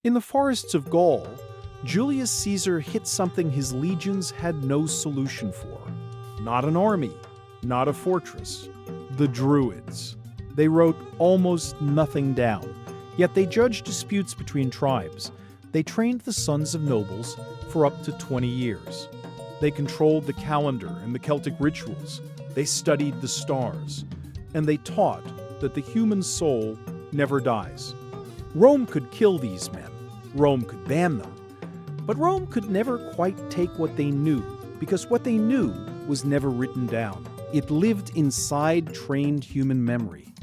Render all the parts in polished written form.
In the forests of Gaul, Julius Caesar hit something his legions had no solution for. Not an army, not a fortress. The Druids. They wrote almost nothing down, yet they judged disputes between tribes. They trained the sons of nobles for up to 20 years. They controlled the calendar and the Celtic rituals. They studied the stars. And they taught that the human soul never dies. Rome could kill these men. Rome could ban them. But Rome could never quite take what they knew, because what they knew was never written down. It lived inside trained human memory.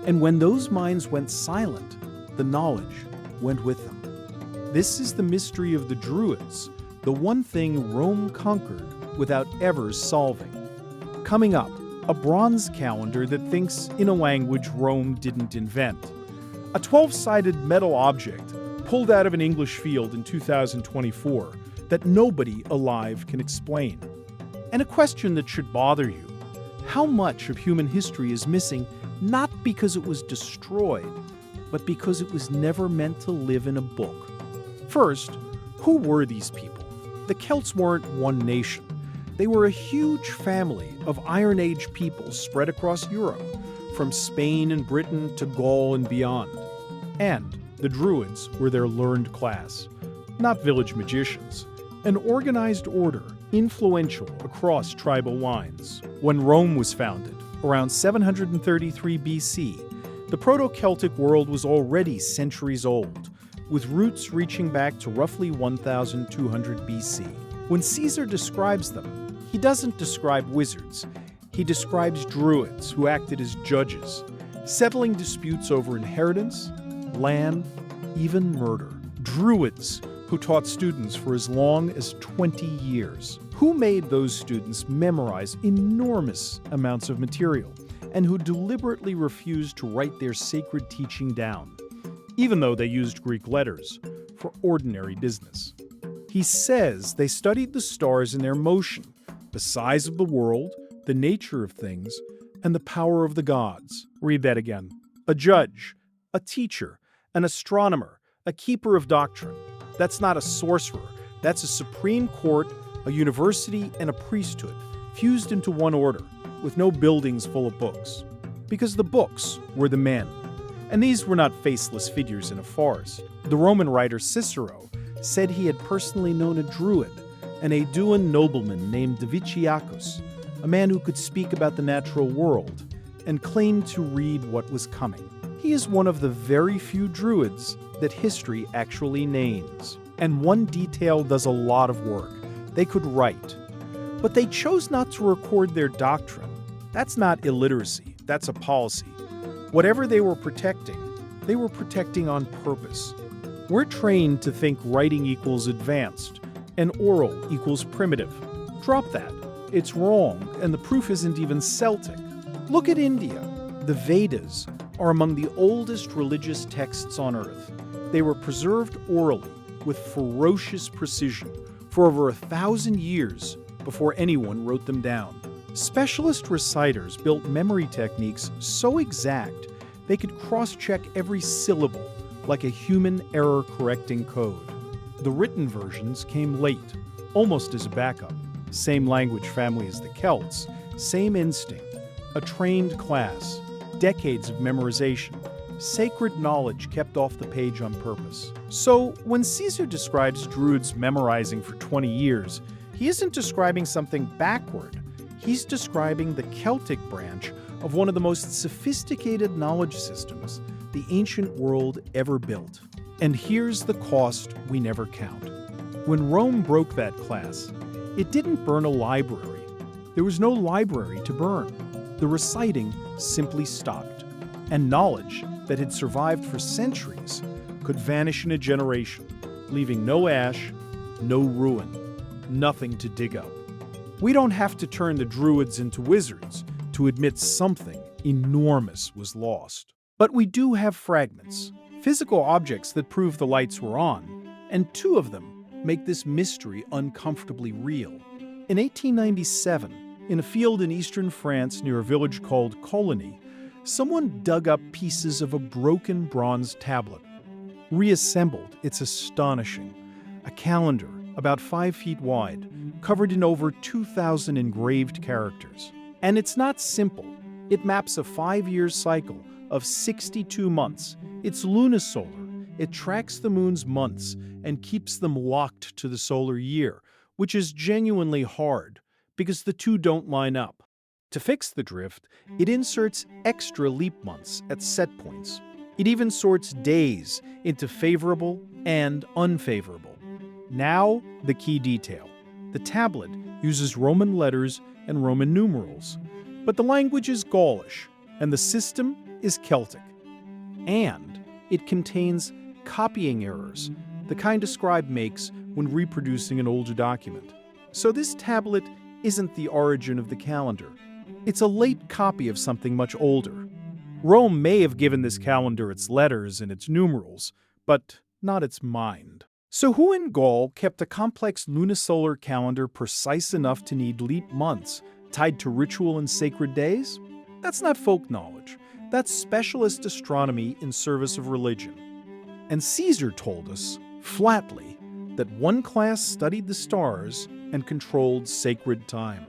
And when those minds went silent, the knowledge went with them. This is the mystery of the Druids, the one thing Rome conquered without ever solving. Coming up, a bronze calendar that thinks in a language Rome didn't invent. A 12-sided metal object pulled out of an English field in 2024 that nobody alive can explain. And a question that should bother you: how much of human history is missing not because it was destroyed, but because it was never meant to live in a book? First, who were these people? The Celts weren't one nation. They were a huge family of Iron Age peoples spread across Europe, from Spain and Britain to Gaul and beyond. And the Druids were their learned class, not village magicians, an organized order, influential across tribal lines. When Rome was founded, around 733 BC, the Proto-Celtic world was already centuries old, with roots reaching back to roughly 1200 BC. When Caesar describes them, he doesn't describe wizards. He describes druids who acted as judges, settling disputes over inheritance, land, even murder. Druids who taught students for as long as 20 years, who made those students memorize enormous amounts of material, and who deliberately refused to write their sacred teaching down, even though they used Greek letters for ordinary business. He says they studied the stars in their motion, the size of the world, the nature of things, and the power of the gods. Read that again. A judge, a teacher, an astronomer, a keeper of doctrine. That's not a sorcerer. That's a supreme court, a university, and a priesthood, fused into one order, with no buildings full of books. Because the books were the men. And these were not faceless figures in a forest. The Roman writer Cicero said he had personally known a druid, an Aeduan nobleman named Diviciacus, a man who could speak about the natural world and claimed to read what was coming. He is one of the very few druids that history actually names. And one detail does a lot of work. They could write. But they chose not to record their doctrine. That's not illiteracy. That's a policy. Whatever they were protecting on purpose. We're trained to think writing equals advanced and oral equals primitive. Drop that. It's wrong, and the proof isn't even Celtic. Look at India. The Vedas are among the oldest religious texts on earth. They were preserved orally with ferocious precision for over 1,000 years before anyone wrote them down. Specialist reciters built memory techniques so exact they could cross-check every syllable like a human error-correcting code. The written versions came late, almost as a backup. Same language family as the Celts, same instinct, a trained class, decades of memorization, sacred knowledge kept off the page on purpose. So, when Caesar describes Druids memorizing for 20 years, he isn't describing something backward. He's describing the Celtic branch of one of the most sophisticated knowledge systems the ancient world ever built. And here's the cost we never count. When Rome broke that class, it didn't burn a library. There was no library to burn. The reciting simply stopped. And knowledge that had survived for centuries could vanish in a generation, leaving no ash, no ruin, nothing to dig up. We don't have to turn the Druids into wizards to admit something enormous was lost. But we do have fragments, physical objects that prove the lights were on, and two of them make this mystery uncomfortably real. In 1897, in a field in eastern France near a village called Coligny, someone dug up pieces of a broken bronze tablet. Reassembled, it's astonishing. A calendar about 5 feet wide, covered in over 2,000 engraved characters. And it's not simple. It maps a 5-year cycle of 62 months. It's lunisolar. It tracks the moon's months and keeps them locked to the solar year, which is genuinely hard because the two don't line up. To fix the drift, it inserts extra leap months at set points. It even sorts days into favorable and unfavorable. Now, the key detail. The tablet uses Roman letters and Roman numerals, but the language is Gaulish, and the system is Celtic. And it contains copying errors, the kind a scribe makes when reproducing an older document. So this tablet isn't the origin of the calendar. It's a late copy of something much older. Rome may have given this calendar its letters and its numerals, but not its mind. So who in Gaul kept a complex lunisolar calendar precise enough to need leap months tied to ritual and sacred days? That's not folk knowledge. That's specialist astronomy in service of religion. And Caesar told us, flatly, that one class studied the stars and controlled sacred time.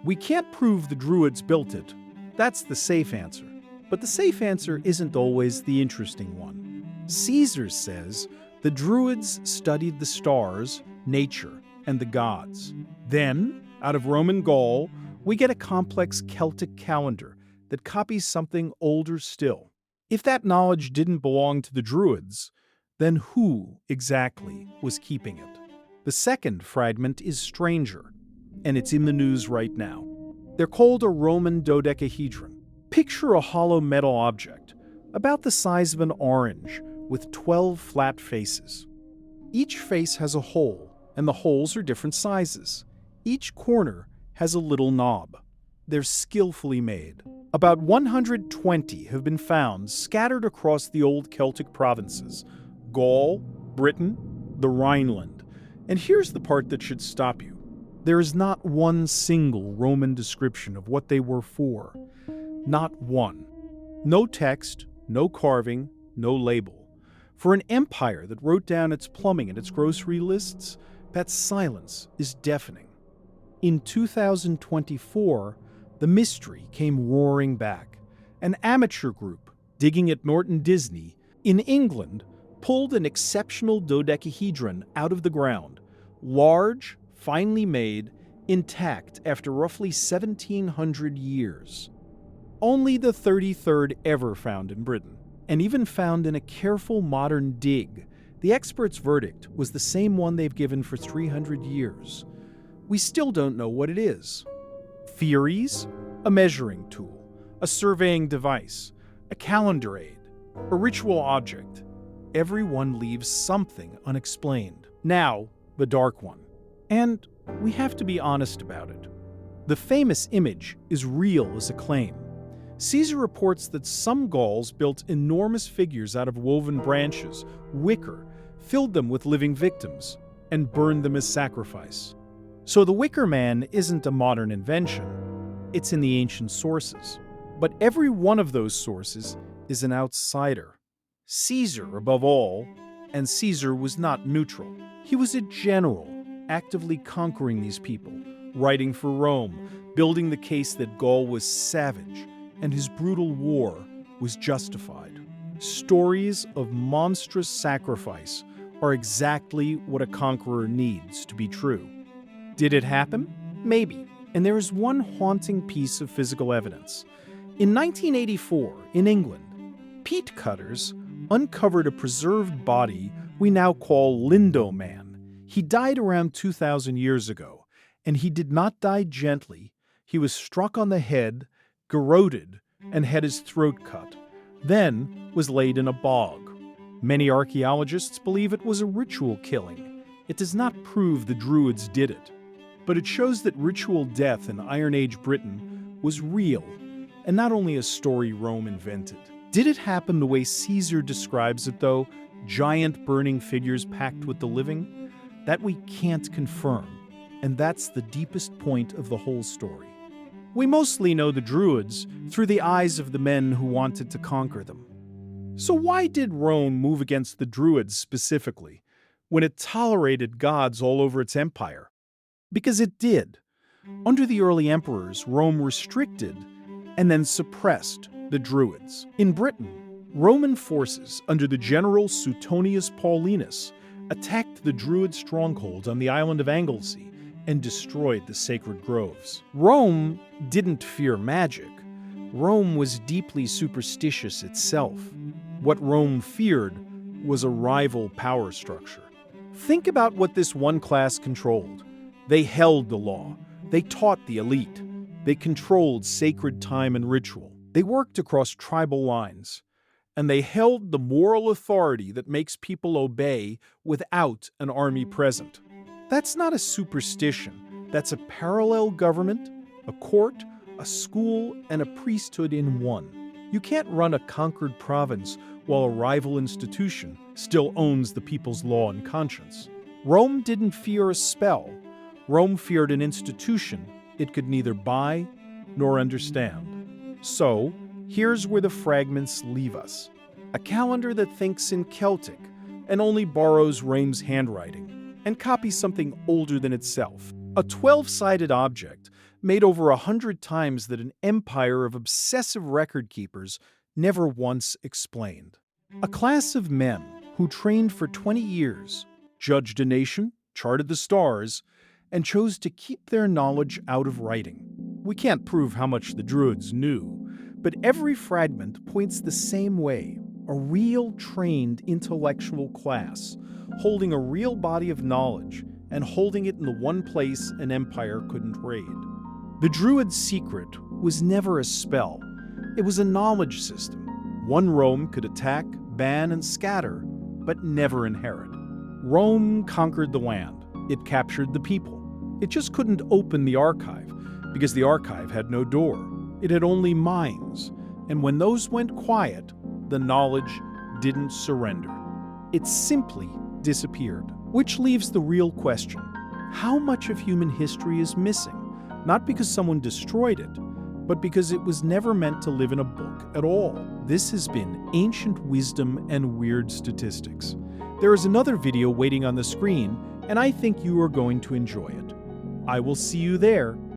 We can't prove the Druids built it. That's the safe answer. But the safe answer isn't always the interesting one. Caesar says the Druids studied the stars, nature, and the gods. Then, out of Roman Gaul, we get a complex Celtic calendar that copies something older still. If that knowledge didn't belong to the Druids, then who exactly was keeping it? The second fragment is stranger, and it's in the news right now. They're called a Roman dodecahedron. Picture a hollow metal object, about the size of an orange, with 12 flat faces. Each face has a hole, and the holes are different sizes. Each corner has a little knob. They're skillfully made. About 120 have been found scattered across the old Celtic provinces: Gaul, Britain, the Rhineland. And here's the part that should stop you. There is not one single Roman description of what they were for. Not one. No text, no carving, no label. For an empire that wrote down its plumbing and its grocery lists, that silence is deafening. In 2024, the mystery came roaring back. An amateur group, digging at Norton Disney, in England, pulled an exceptional dodecahedron out of the ground, large, finely made, intact after roughly 1,700 years. Only the 33rd ever found in Britain, and even found in a careful modern dig. The experts' verdict was the same one they've given for 300 years. We still don't know what it is. Theories? A measuring tool, a surveying device, a calendar aid, a ritual object. Everyone leaves something unexplained. Now, the dark one. And we have to be honest about it. The famous image is real as a claim. Caesar reports that some Gauls built enormous figures out of woven branches, wicker, filled them with living victims, and burned them as sacrifice. So the Wicker Man isn't a modern invention. It's in the ancient sources. But every one of those sources is an outsider. Caesar, above all, and Caesar was not neutral. He was a general, actively conquering these people, writing for Rome, building the case that Gaul was savage, and his brutal war was justified. Stories of monstrous sacrifice are exactly what a conqueror needs to be true. Did it happen? Maybe. And there is one haunting piece of physical evidence. In 1984, in England, peat cutters uncovered a preserved body we now call Lindow Man. He died around 2,000 years ago, and he did not die gently. He was struck on the head, garroted, and had his throat cut, then was laid in a bog. Many archaeologists believe it was a ritual killing. It does not prove the Druids did it, but it shows that ritual death in Iron Age Britain was real, and not only a story Rome invented. Did it happen the way Caesar describes it, though? Giant burning figures packed with the living? That we can't confirm, and that's the deepest point of the whole story. We mostly know the Druids through the eyes of the men who wanted to conquer them. So why did Rome move against the Druids specifically, when it tolerated gods all over its empire? Because it did. Under the early emperors, Rome restricted and then suppressed the Druids. In Britain, Roman forces under the general Suetonius Paulinus attacked the Druid stronghold on the island of Anglesey and destroyed the sacred groves. Rome didn't fear magic. Rome was deeply superstitious itself. What Rome feared was a rival power structure. Think about what this one class controlled. They held the law. They taught the elite. They controlled sacred time and ritual. They worked across tribal lines. And they held the moral authority that makes people obey without an army present. That's not a superstition. That's a parallel government, a court, a school, and a priesthood in one. You can't run a conquered province while a rival institution still owns the people's law and conscience. Rome didn't fear a spell. Rome feared an institution it could neither buy nor understand. So, here's where the fragments leave us. A calendar that thinks in Celtic and only borrows Rome's handwriting and copies something older than itself. A 12-sided object made over 100 times that an empire of obsessive record keepers never once explained. A class of men who trained for 20 years, judged a nation, charted the stars, and chose to keep their knowledge out of writing. We can't prove how much the Druids knew, but every fragment points the same way. A real trained intellectual class, holding a real body of knowledge and holding it in the one place an empire couldn't raid. The Druid's secret was never a spell. It was a knowledge system. One Rome could attack, ban, and scatter, but never inherit. Rome conquered the land. It captured the people. It just couldn't open the archive, because the archive had no door. It had only minds, and when those went quiet, the knowledge didn't surrender. It simply disappeared. Which leaves the real question: how much of human history is missing? Not because someone destroyed it, but because it was never meant to live in a book at all. This has been Ancient Wisdom and Weird Statistics. There is another video waiting on the screen, and I think you are going to enjoy it. I will see you there.